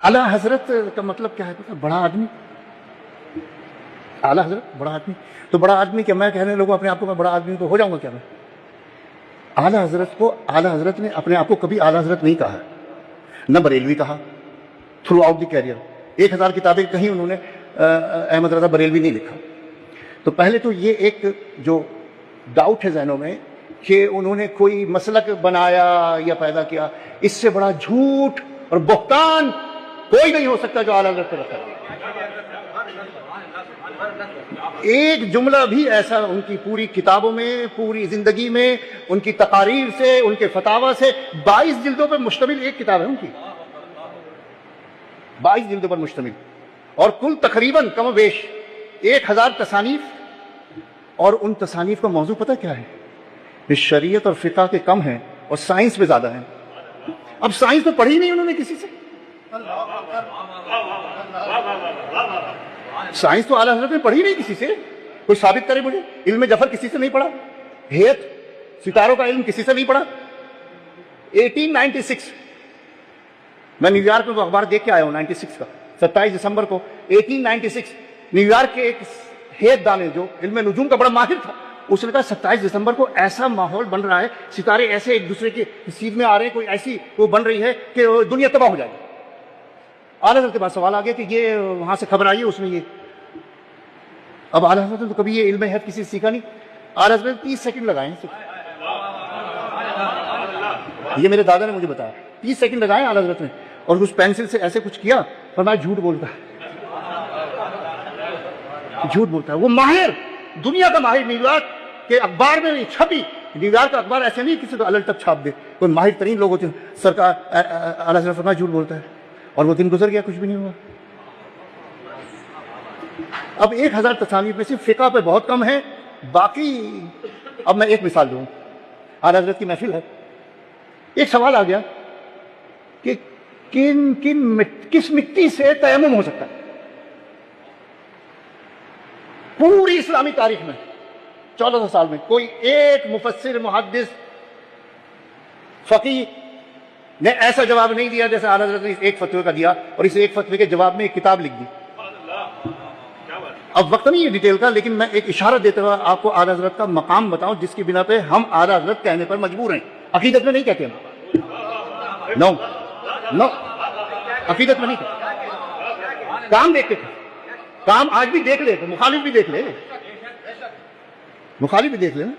اعلیٰ حضرت کا مطلب کیا ہے پتہ؟ بڑا آدمی. اعلیٰ حضرت بڑا آدمی. تو بڑا آدمی کیا میں کہنے لگوں اپنے آپ کو میں بڑا آدمی تو ہو جاؤں گا کیا میں؟ اعلیٰ حضرت کو اعلیٰ حضرت نے اپنے آپ کو کبھی اعلیٰ حضرت نہیں کہا, نہ بریلوی کہا تھرو آؤٹ دی کیریئر. 1000 کتابیں کہیں انہوں نے احمد رضا بریلوی نہیں لکھا. تو پہلے تو یہ ایک جو ڈاؤٹ ہے ذہنوں میں کہ انہوں نے کوئی مسلک بنایا یا پیدا کیا, اس سے بڑا جھوٹ اور بہتان کوئی نہیں ہو سکتا جو اعلیٰ حضرت کو رکھا. ایک جملہ بھی ایسا ان کی پوری کتابوں میں, پوری زندگی میں, ان کی تقاریر سے, ان کے فتاوی سے, 22 جلدوں پر مشتمل ایک کتاب ہے ان کی, 22 جلدوں پر مشتمل, اور کل تقریباً کم و بیش 1000 تصانیف. اور ان تصانیف کا موضوع پتہ کیا ہے؟ شریعت اور فقہ کے کم ہیں اور سائنس پہ زیادہ ہیں. اب سائنس تو پڑھی نہیں انہوں نے کسی سے, سائنس تو اعلیٰ حضرت نے پڑھی نہیں کسی سے. کوئی ثابت کرے مجھے. علم جفر کسی سے نہیں پڑھا, ہیت ستاروں کا علم کسی سے نہیں پڑھا. 1896 میں نیو یارک میں وہ اخبار دیکھ کے آیا ہوں 96 کا 27 دسمبر کو 1896. نیو یارک کے ایک ہیت دانے جو علم نجوم کا بڑا ماہر تھا, اس نے کہا 27 دسمبر کو ایسا ماحول بن رہا ہے, ستارے ایسے ایک دوسرے کی سیدھ میں آ رہے ہیں, کوئی ایسی وہ بن رہی ہے کہ دنیا تباہ ہو جائے گی. اعلیٰ حضرت کے پاس سوال آ گیا کہ یہ وہاں سے خبر آئی ہے, اس میں یہ. اب اعلیٰ حضرت نے تو کبھی یہ علم ہیت کسی سے سیکھا نہیں. اعلیٰ حضرت 30 سیکنڈ لگائے ہیں صرف, یہ میرے دادا نے مجھے بتایا. 30 سیکنڈ لگائے اعلیٰ حضرت نے, اور اس پینسل سے ایسے کچھ کیا, فرمایا جھوٹ بولتا ہے, جھوٹ بولتا ہے. وہ ماہر, دنیا کا ماہر, نیو یارک کے اخبار میں نہیں چھپی. نیو یارک کا اخبار ایسے نہیں کسی کو الٹ تک چھاپ دے, کوئی ماہر ترین لوگ ہوتے ہیں. سرکار اعلیٰ حضرت فرمایا جھوٹ بولتا ہے, اور وہ دن گزر گیا, کچھ بھی نہیں ہوا. اب 1000 تصانیف میں سے فقہ پہ بہت کم ہے, باقی. اب میں ایک مثال دوں, اعلیٰ حضرت کی محفل ہے, ایک سوال آ گیا کہ کس مٹی سے تیمم ہو سکتا ہے. پوری اسلامی تاریخ میں 1400 سال میں کوئی ایک مفسر, محدث, فقیہ نے ایسا جواب نہیں دیا جیسے اعلیٰ حضرت نے ایک فتوے کا دیا, اور اس ایک فتوے کے جواب میں ایک کتاب لکھ دی. اب وقت نہیں ہے ڈیٹیل کا, لیکن میں ایک اشارہ دیتے ہوئے آپ کو اعلیٰ حضرت کا مقام بتاؤں جس کی بنا پہ ہم اعلیٰ حضرت کہنے پر مجبور ہیں. عقیدت میں نہیں کہتے ہم, نو نو, عقیدت میں نہیں کہتے. کام دیکھتے تھے, کام آج بھی دیکھ لے, مخالف بھی دیکھ لے, مخالف بھی دیکھ لے نا.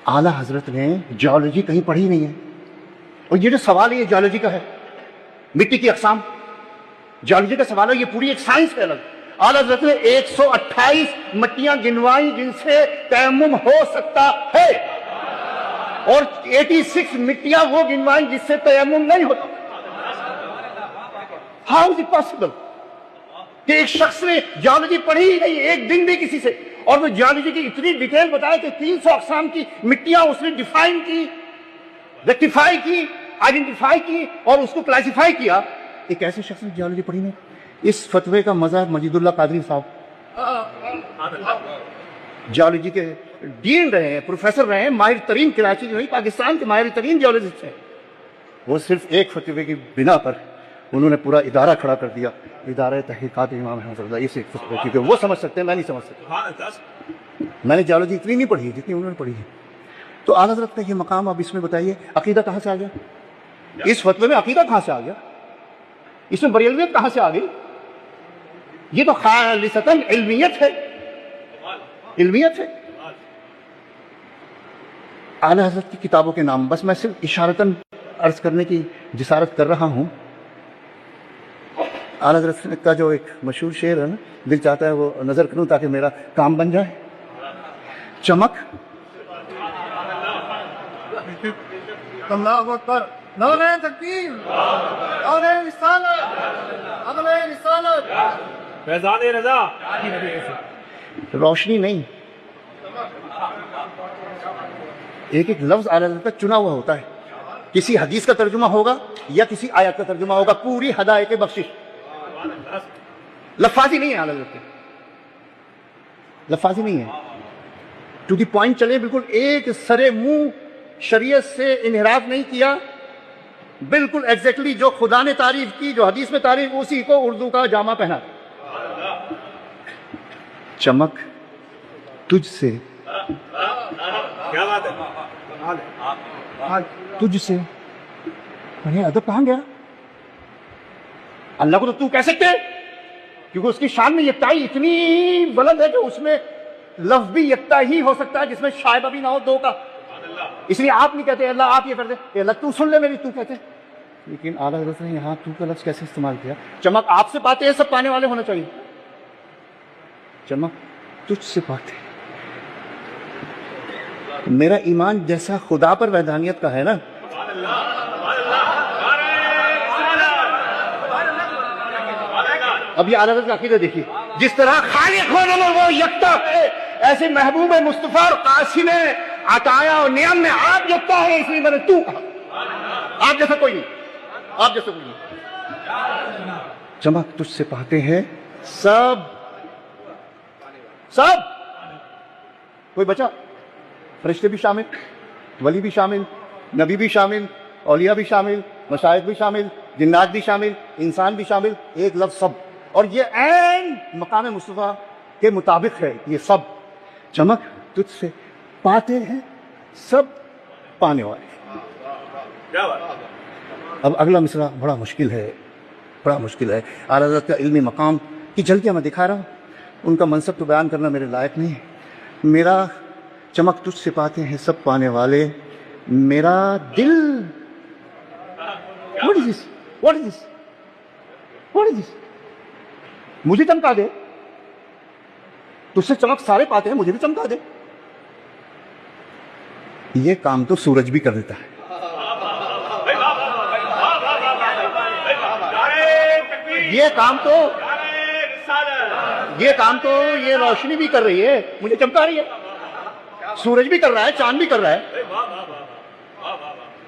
اعلیٰ حضرت نے جیولوجی کہیں پڑھی نہیں ہے, اور یہ جو سوال ہے یہ جیولوجی کا ہے, مٹی کی اقسام, جیولوجی کا سوال ہے, یہ پوری ایک سائنس ہے الگ. اعلیٰ حضرت نے 128 مٹیاں گنوائیں جن سے تیمم ہو سکتا ہے, اور 86 مٹیاں وہ گنوائیں جس سے تیمم نہیں ہوتا. ہاؤ از اٹ پاسبل کہ ایک شخص نے جیولوجی پڑھی ہی نہیں ایک دن بھی کسی سے, اور وہ جیولوجی کی اتنی ڈیٹیل بتایا کہ 300 اقسام کی مٹیاں اس نے ڈیفائن کی, ریکٹیفائی کی, آئیڈینٹیفائی کی, اور اس کو کلاسیفائی کیا. ایک ایسے شخص نے جیولوجی پڑھی نہیں. اس فتوے کا مظہر مجید اللہ قادری صاحب جیولوجی کے ڈین رہے ہیں, پروفیسر رہے ہیں, ماہر ترین, کراچی جو نہیں پاکستان کے ماہر ترین جیولوجسٹ ہیں. وہ صرف ایک فتوے کی بنا پر انہوں نے پورا ادارہ کھڑا کر دیا, ادارہ تحقیقات امام احمد رضا. اس ایک فتوے, کیونکہ وہ سمجھ سکتے ہیں, میں نہیں سمجھ سکتا. میں نے جیولوجی اتنی نہیں پڑھی جتنی انہوں نے پڑھی ہے. تو اعلیٰ حضرت کا یہ مقام, اب اس میں بتائیے عقیدہ کہاں سے آ گیا؟ اس فتوے میں عقیدہ کہاں سے آ گیا؟ اس میں بریلویت کہاں سے آ گئی؟ یہ تو خالصتاً علمیت ہے, علمیت ہے. اعلیٰ حضرت کی کتابوں کے نام بس میں صرف اشارتاً عرض کرنے کی جسارت کر رہا ہوں. اعلیٰ حضرت کا جو ایک مشہور شعر ہے نا, دل چاہتا ہے وہ نظر کروں تاکہ میرا کام بن جائے. چمک, اللہ اکبر, نعرہ تکبیر, نعرہ رسالت, عدل رسالت, فیضان رضا. روشنی نہیں, ایک ایک لفظ اعلیٰ حضرت کا چنا ہوا ہوتا ہے. کسی حدیث کا ترجمہ ہوگا یا کسی آیت کا ترجمہ ہوگا, پوری ہدایت بخشش. لفاظی نہیں ہے اعلیٰ حضرت کے, لفاظی نہیں ہے. ٹو دی پوائنٹ چلے, بالکل ایک سرے منہ شریعت سے انحراف نہیں کیا, بالکل ایگزیکٹلی جو خدا نے تعریف کی، جو حدیث میں تعریف، اسی کو اردو کا جامع پہنا. چمک تجھ سے، کیا بات ہے، تجھ سے. ارے ادب کہاں گیا؟ اللہ کو تو کہہ سکتے، کیونکہ اس کی شان میں یکتائی اتنی بلند ہے کہ اس میں لفظ بھی یکتا ہی ہو سکتا ہے جس میں شائبہ بھی نہ ہو دو کا. اس لیے آپ نہیں کہتے اللہ آپ یہ کر دے، اے اللہ تو سن لے میری، تو کہتے. لیکن اعلیٰ حضرت نے یہاں تو کا لفظ کیسے استعمال کیا؟ چمک آپ سے پاتے ہیں، سب پانے والے ہونا چاہیے. چمک تجھ سے پاتے. میرا ایمان جیسا خدا پر وحدانیت کا ہے نا، اب یہ اعلیٰ حضرت کا عقیدہ دیکھیے، جس طرح خالق ہونے میں وہ یکتا ہے، ایسے محبوب مصطفیٰ اور قاسم عطایا اور نعم میں آپ یکتا ہے، اس لیے میں نے تو کہا. آپ جیسا کوئی نہیں، آپ جیسا کوئی نہیں. چمک تجھ سے پاتے ہیں سب، سب، کوئی بچا؟ فرشتے بھی شامل، ولی بھی شامل، نبی بھی شامل، اولیاء بھی شامل، مشائخ بھی شامل، جنات بھی شامل، انسان بھی شامل. ایک لفظ سب، اور یہ عین مقام مصطفیٰ کے مطابق ہے یہ سب. چمک تجھ سے پاتے ہیں سب پانے والے. اب اگلا مصرع بڑا مشکل ہے، بڑا مشکل ہے. اعلیٰ حضرت کا علمی مقام کی جھلکیاں میں دکھا رہا ہوں، ان کا منصب تو بیان کرنا میرے لائق نہیں. میرا چمک تجھ سے پاتے ہیں سب پانے والے، میرا دل. What is this? What is this? What is this? مجھے چمکا دے، تجھ سے چمک سارے پاتے ہیں، مجھے بھی چمکا دے. یہ کام تو سورج بھی کر دیتا ہے. یہ کام تو یہ روشنی بھی کر رہی ہے، مجھے چمکا رہی ہے. سورج بھی کر رہا ہے، چاند بھی کر رہا ہے.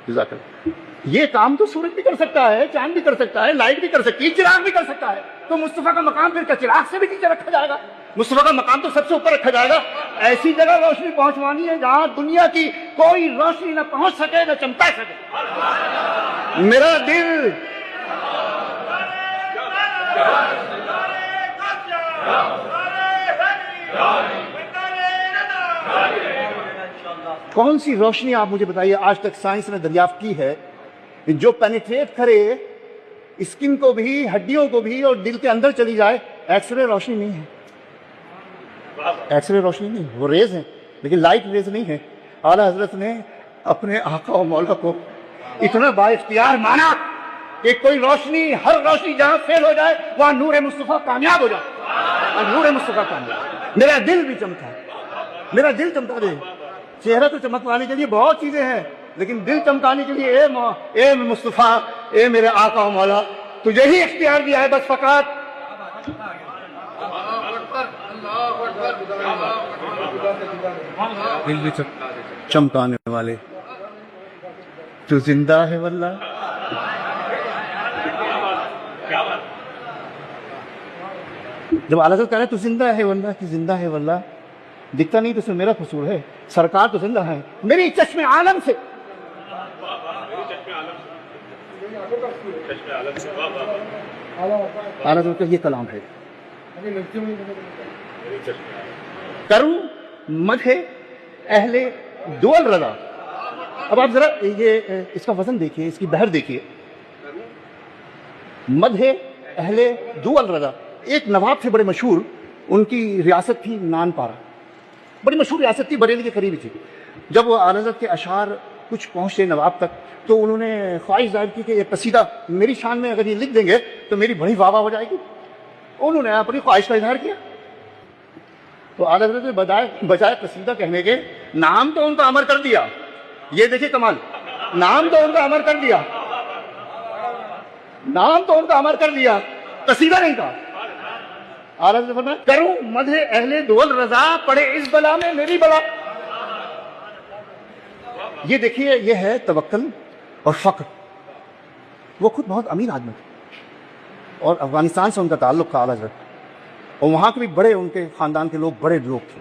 جزاک اللہ. یہ کام تو سورج بھی کر سکتا ہے، چاند بھی کر سکتا ہے، لائٹ بھی کر سکتی ہے، چراغ بھی کر سکتا ہے. تو مصطفیٰ کا مقام پھر کیا چراغ سے بھی نیچے رکھا جائے گا؟ مصطفیٰ کا مقام تو سب سے اوپر رکھا جائے گا. ایسی جگہ روشنی پہنچوانی ہے جہاں دنیا کی کوئی روشنی نہ پہنچ سکے، نہ چمکا سکے. میرا دل کون سی روشنی آپ مجھے بتائیے آج تک سائنس نے دریافت کی ہے جو پینیٹریٹ کرے اسکن کو بھی، ہڈیوں کو بھی، اور دل کے اندر چلی جائے؟ ایکس رے روشنی نہیں ہے، ایکس رے روشنی نہیں، وہ ریز ہیں لیکن لائٹ ریز نہیں ہے. اعلیٰ حضرت نے اپنے آقا و مولا کو اتنا با اختیار مانا کہ کوئی روشنی، ہر روشنی جہاں فیل ہو جائے وہاں نور مصطفیٰ کامیاب ہو جائے، اور نور مصطفیٰ کامیاب. میرا دل بھی چمکا، میرا دل چمکا دے. چہرہ تو چمکوانے کے لیے بہت چیزیں ہیں، لیکن دل چمکانے کے لیے اے مصطفیٰ، اے میرے آقا و مولا، تجھے ہی اختیار دیا ہے بس فقط. دل بھی چمکانے والے، تو زندہ ہے واللہ. جب اعلیٰ حضرت کہہ رہے تو زندہ ہے واللہ، کہ زندہ ہے واللہ، دکھتا نہیں تو اس میں میرا قصور ہے. سرکار تو زندہ ہے میری چشم عالم سے. اعلیٰ حضرت کا یہ کلام ہے. کروں مدح اہل دول رضا. اب آپ ذرا یہ اس کا وزن دیکھیے، اس کی بحر دیکھیے. مدح اہل دول رضا. ایک نواب تھے بڑے مشہور، ان کی ریاست تھی نان پارا، بڑی مشہور ریاست تھی، بریلی کے قریب تھی. جب وہ اعلیٰ حضرت کے اشعار کچھ پہنچے نواب تک تو انہوں نے خواہش ظاہر کی کہ یہ قصیدہ میری شان میں اگر یہ لکھ دیں گے تو میری بڑی واہ واہ ہو جائے گی. انہوں نے اپنی خواہش کا اظہار کیا. تو اعلیٰ حضرت نے بجائے قصیدہ کہنے کے نام تو ان کا امر کر دیا. یہ دیکھیے کمال، نام تو ان کا امر کر دیا، نام تو ان کا امر کر دیا، قصیدہ نہیں کہا. اعلیٰ حضرت فرمایا کروں مدح اہل دول رضا، پڑے اس بلا میں میری بلا. یہ دیکھیے، یہ ہے توکل اور فقر. وہ خود بہت امیر آدمی تھے اور افغانستان سے ان کا تعلق تھا اعلیٰ حضرت، اور وہاں کے بھی بڑے، ان کے خاندان کے لوگ بڑے لوگ تھے،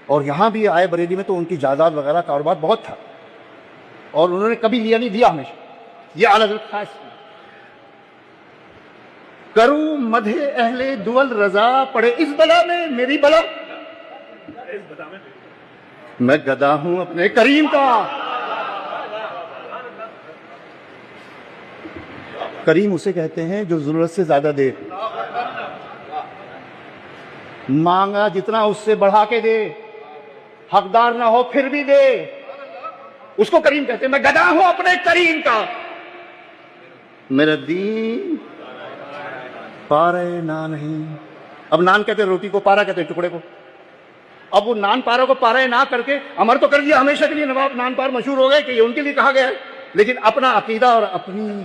اور یہاں بھی آئے بریلی میں تو ان کی جائیداد وغیرہ کاروبار بہت تھا، اور انہوں نے کبھی لیا نہیں، دیا ہمیشہ. یہ اعلیٰ حضرت خاص ہے. کروں مدح اہل دول رضا پڑے اس بلا میں میری بلا. میں گدا ہوں اپنے کریم کا. کریم اسے کہتے ہیں جو ضرورت سے زیادہ دے, مانگا جتنا اس سے بڑھا کے دے, حقدار نہ ہو پھر بھی دے, اس کو کریم کہتے ہیں. میں گدا ہوں اپنے کریم کا. میرا دین پارے نان نہیں. اب نان کہتے روٹی کو, پارا کہتے ٹکڑے کو. اب وہ نان پارا کو پارا نہ کر کے امر تو کر دیا ہمیشہ کے لیے. نواب نان پار مشہور ہو گئے کہ یہ ان کے لیے کہا گیا ہے, لیکن اپنا عقیدہ اور اپنی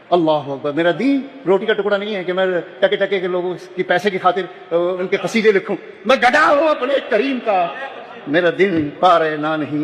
اللہ اکبر. میرا دین روٹی کا ٹکڑا نہیں ہے کہ میں ٹکے ٹکے کے لوگوں کی پیسے کی خاطر ان کے قصیدے لکھوں. میں گدا ہوں اپنے کریم کا. میرا دل پارے نہ نہیں.